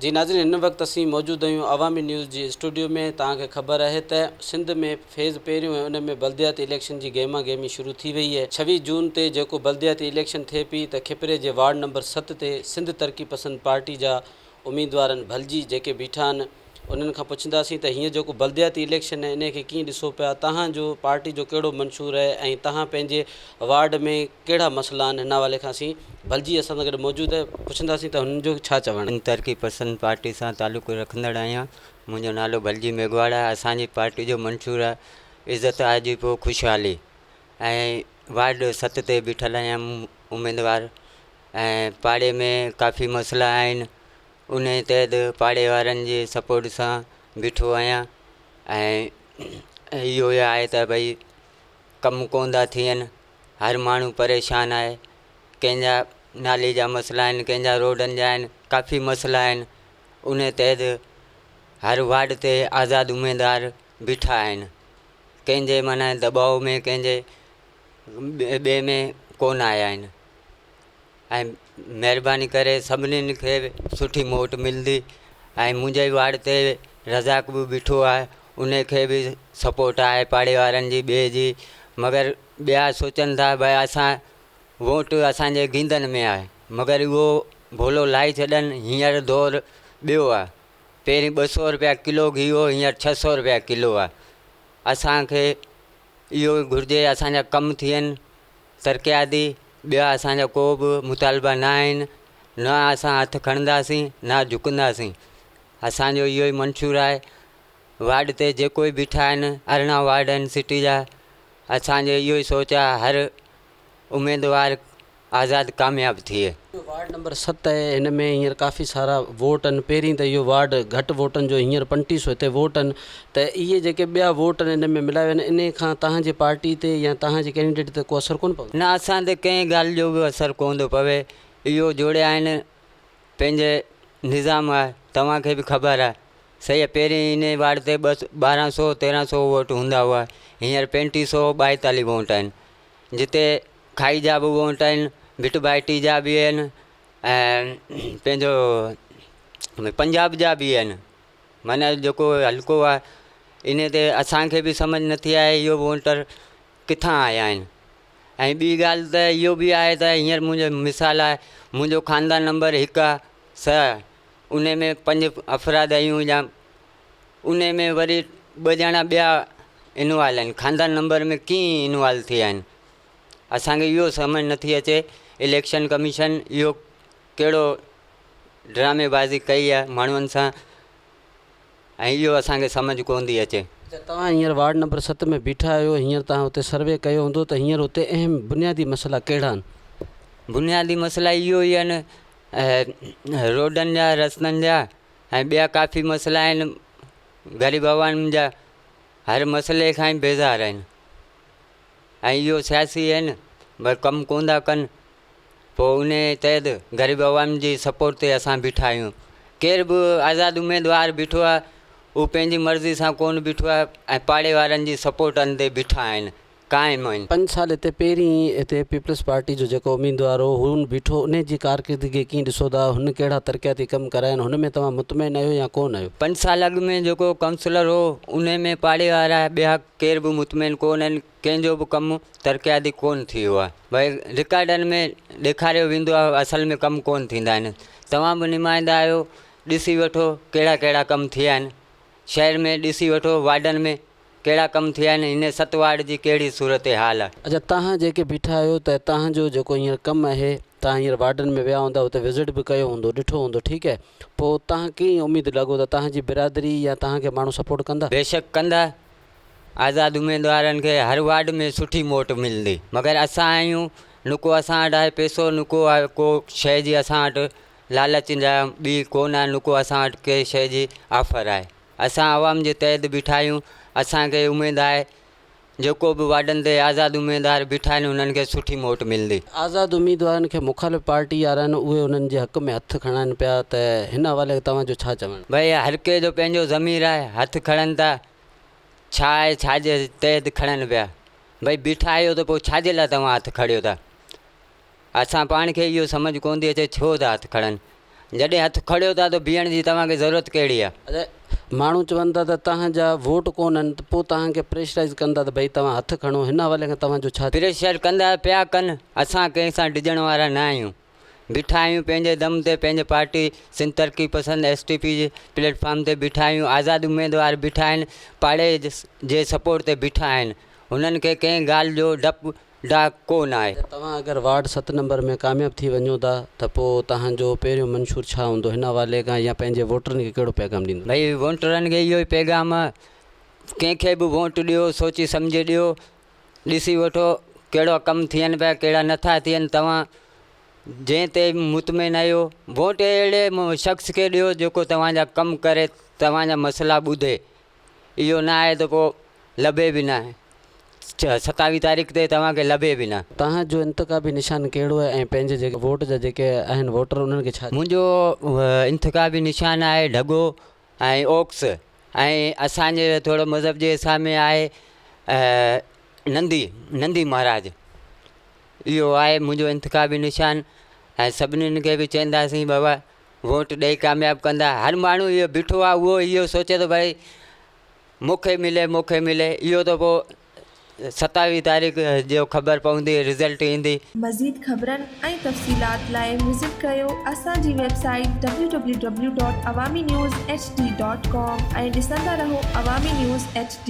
जी नाज़रीन, इन वक्त असीं मौजूद आहियूं अवामी न्यूज़ जी स्टूडियो में। तव्हांखे ख़बर आहे त सिंध में फेज़ पहिरियों ऐं उन में बल्दियाती इलेक्शन जी गेमा गेमी शुरू थी वई आहे। 26 जून ते जेको बल्दियाती इलेक्शन थिए पई त खिपरे जे वार्ड नंबर 7 ते सिंध तरक़ी पसंद पार्टी जा उम्मीदवारनि भलजी जेके बीठा आहिनि उन्हनि खां पुछंदासीं त हीअं जेको बल्दियाती इलेक्शन आहे इन खे कीअं ॾिसो पिया, तव्हांजो पार्टी जो कहिड़ो मंशूर आहे ऐं तव्हां पंहिंजे वार्ड में कहिड़ा मसइला आहिनि। हिन हवाले खां असीं भलजी असां सां गॾु मौजूदु आहे, पुछंदासीं त हुननि जो छा चवणु आहे। तरक़ी पसंद पार्टी सां तालुक़ु रखंदड़ आहियां। मुंहिंजो नालो भलजी मेघवाड़ा आहे। असांजी पार्टी जो मंशूर आहे इज़त आजी पोइ ख़ुशहाली। ऐं वार्ड 7 ते बीठल आहियां उम्मीदवार। ऐं पाड़े में काफ़ी मसइला आहिनि, उन तहत पाड़े वारनि जी सपोर्ट सां बीठो आहियां। ऐं इहो आहे त भई कमु कोन था थियनि, हर माण्हू परेशान आहे। कंहिंजा नाले जा मसइला आहिनि, कंहिंजा रोडनि जा आहिनि, काफ़ी मसइला आहिनि। उन तहत हर वार्ड ते आज़ादु उम्मीदवार बीठा आहिनि। कंहिंजे माना दबाव में, कंहिंजे ॿिए में कोन आया आहिनि। ऐं महिरबानी करे सभिनीनि खे सुठी मोट मिलंदी। ऐं मुंहिंजे वार्ड ते रज़ाक बि बीठो आहे, उन खे बि सपोर्ट आहे पाड़े वारनि जी ॿिए जी। मगर ॿिया सोचनि था भई असां वोट असांजे गींदनि में आहे, मगर उहो भोलो लाइ छॾनि। हींअर दौरु ॿियो आहे। पहिरीं 200 रुपया किलो घी हो, हींअर 600 रुपया किलो आहे। असांखे इहो घुरिजे असांजा कमु थियनि तरक़ियाती, ॿिया असांजा को बि मुतालबा न आहिनि। न असां हथु खणंदासीं न झुकंदासीं। असांजो इहो ई मंशूर आहे। वार्ड ते जेको ई बीठा आहिनि, 18 वार्ड आहिनि सिटी जा। असांजो इहो ई सोच आहे हर उम्मीदवार आज़ादु कामयाबु थिए। वार्ड नंबर 7 आहे, हिन में हींअर काफ़ी सारा वोट आहिनि। पहिरीं त इहो वार्ड घटि वोटनि जो, हींअर 3500 हिते वोट आहिनि। त इहे जेके ॿिया वोट आहिनि इन में मिलाया आहिनि, इन खां तव्हांजे पार्टी ते या तव्हांजे कैंडिडेट ते को असरु कोन पवंदो? न, असां ते कंहिं ॻाल्हि जो बि असरु कोन थो पवे। इहो जोड़िया आहिनि, पंहिंजे निज़ाम आहे, तव्हांखे बि ख़बर आहे। सही आहे, पहिरीं इन वार्ड ते 1200-1300 वोट हूंदा हुआ, हींअर 3542 वोट आहिनि। जिते खाई जा बि वोट आहिनि, भिट बाइटी जा बि आहिनि, ऐं पंहिंजो पंजाब जा बि आहिनि। माना जेको हल्को आहे, इन ते असांखे बि सम्झ नथी आहे इहो वोटर किथां आया आहिनि। ऐं ॿी ॻाल्हि त इहो बि आहे त हींअर मुंहिंजो मिसाल आहे, मुंहिंजो ख़ानदान नंबर 1 आहे 6, उन में 5 अफ़राद आहियूं या उन में वरी 2 ॼणा ॿिया इनवॉल्व आहिनि। ख़ानदान नंबर में कीअं इनवॉल्व थिया आहिनि, असांखे इहो सम्झ नथी अचे। इलेक्शन कमीशन इहो कहिड़ो ड्रामेबाज़ी कई आहे माण्हुनि सां, ऐं इहो असांखे सम्झ कोन थी अचे। तव्हां हींअर वार्ड नंबर 7 में बीठा आहियो, हींअर तव्हां हुते सर्वे कयो हूंदो त हींअर हुते अहम बुनियादी मसइला कहिड़ा आहिनि? बुनियादी मसइला इहो ई आहिनि, रोडनि जा, रस्तनि जा, ऐं ॿिया काफ़ी मसइला आहिनि ग़रीब आवाम जा। हर मसइले खां ई बेज़ार आहिनि। ऐं इहो सियासी आहिनि, भई कमु कोन था कनि। पोइ उन तहत ग़रीब आवाम जी सपोर्ट ते असां बीठा आहियूं। केर बि आज़ादु उम्मीदवार बीठो आहे, उहो पंहिंजी मर्ज़ी सां कोन बीठो आहे, ऐं पाड़े वारनि जी सपोर्टनि ते बीठा आहिनि, क़ाइमु आहिनि। 5 साल हिते पहिरीं हिते पीपल्स पार्टी जो जेको उम्मीदवार हो हुन बीठो, उन जी कारकिर्दगी कीअं ॾिसो था? हुन कहिड़ा तरक़ियाती कमु कराया आहिनि, हुन में तव्हां मुतमइन आहियो या कोन आहियो? 5 साल अॻु में जेको काउंसलर हो, उन में पाड़े वारा ॿिया केर बि मुतमइन कोन आहिनि। कंहिंजो बि कमु तरक़ियाती कोन थियो आहे। भई रिकॉर्डनि में ॾेखारियो वेंदो आहे, असल में कमु कोन थींदा आहिनि। तव्हां बि नुमाइंदा आहियो, ॾिसी वठो कहिड़ा कहिड़ा कमु थिया आहिनि शहर में। ॾिसी वठो वार्डनि में कहिड़ा कमु थिया आहिनि, हिन 7 वार्ड जी कहिड़ी सूरत हाल आहे। अच्छा, तव्हां जेके बीठा आहियो त तव्हांजो जेको हींअर कमु आहे, तव्हां हींअर वार्डनि में विया हूंदा, हुते विज़िट बि कयो हूंदो, ॾिठो हूंदो, ठीकु आहे। पोइ तव्हां कीअं उमेदु लॻो त तव्हांजी बिरादरी या तव्हांखे माण्हू सपोर्ट कंदा? बेशक कंदा। आज़ादु उम्मीदवारनि खे हर वार्ड में सुठी मोट मिलंदी। मगर असां आहियूं, न को असां वटि आहे पैसो, न को आहे को शइ जी असां वटि लालच जा ॿी कोन आहे, न को असां वटि कंहिं शइ जी ऑफर आहे। असां आवाम जे तहत बीठा आहियूं। असांखे उमेदु आहे जेको बि वार्डनि ते आज़ादु उम्मीदवार बीठा आहिनि, उन्हनि खे सुठी मोट मिलंदी। आज़ादु उम्मीदवारनि खे मुख़ालिफ़ पार्टी वारा आहिनि, उहे उन्हनि जे हक़ में हथु खणनि पिया, त हिन हवाले तव्हांजो छा चवणु? भई हर कंहिं जो पंहिंजो ज़मीर आहे, हथु खणनि था। छा आहे, छाजे तहत खणनि पिया? भई बीठा आहियो त पोइ छाजे लाइ तव्हां हथु खणियो था? असां पाण खे इहो सम्झ कोन थी अचे छो था हथु खणनि। जॾहिं हथु खड़ियो था त बीहण जी तव्हांखे ज़रूरत कहिड़ी आहे? अरे माण्हू चवनि था त तव्हांजा वोट कोन आहिनि त पोइ तव्हांखे प्रेशराइज़ कंदा त भई तव्हां हथु खणो, हिन हवाले खां तव्हांजो छा? प्रेशर कंदा पिया कनि, असां कंहिंसां डिॼण वारा न आहियूं, बीठा आहियूं पंहिंजे दम ते, पंहिंजे पार्टी सिंध तरक़ी पसंदि SDP जे प्लेटफॉर्म ते बीठा आहियूं, आज़ाद उमेदवार बीठा आहिनि, पाड़े जे सपोर्ट ते बीठा आहिनि, हुननि खे कंहिं ॻाल्हि जो डपु डाक कोन आहे। तव्हां अगरि वार्ड 7 नंबर में कामयाबु थी वञो था त पोइ तव्हांजो पहिरियों मंशूर छा हूंदो हिन हवाले खां, या पंहिंजे वोटरनि खे कहिड़ो पैगाम ॾींदो? भई वोटरनि खे इहो ई पैगाम, कंहिंखे बि वोट ॾियो सोची सम्झे ॾियो, ॾिसी वठो कहिड़ा कमु थियनि पिया कहिड़ा नथा थियनि, तव्हां जंहिं ते मुतमिन आहियो वोट अहिड़े शख़्स खे ॾियो जेको तव्हांजा कमु करे, तव्हांजा मसइला ॿुधे, इहो न आहे त पोइ लभे बि न, 27 तारीख़ ते तव्हांखे लभे बि न। तव्हांजो इंतख़ाबी निशान कहिड़ो आहे ऐं पंहिंजे जेके वोट जा जेके आहिनि वोटर उन्हनि खे छा? मुंहिंजो इंतख़ाबी निशान आहे ढगो ऐं ओक्स, ऐं असांजे थोरो मज़हब जे हिसाब में आहे नंदी महाराज, इहो आहे मुंहिंजो इंतख़ाबी निशान। ऐं सभिनीनि खे बि चवंदासीं बाबा वोट ॾेई कामयाबु कंदा। हर माण्हू इहो बीठो आहे उहो इहो सोचे थो भई मूंखे मिले, इहो त पोइ 27 तारीख़ जो ख़बर पवंदी, रिज़ल्ट ईंदी। मज़ीद ख़बरनि ऐं तफ़सीलात लाइ विज़िट कयो असांजी वेबसाइट www.awamiNewsHD.com ऐं ॾिसंदा रहो अवामी न्यूज़ HD।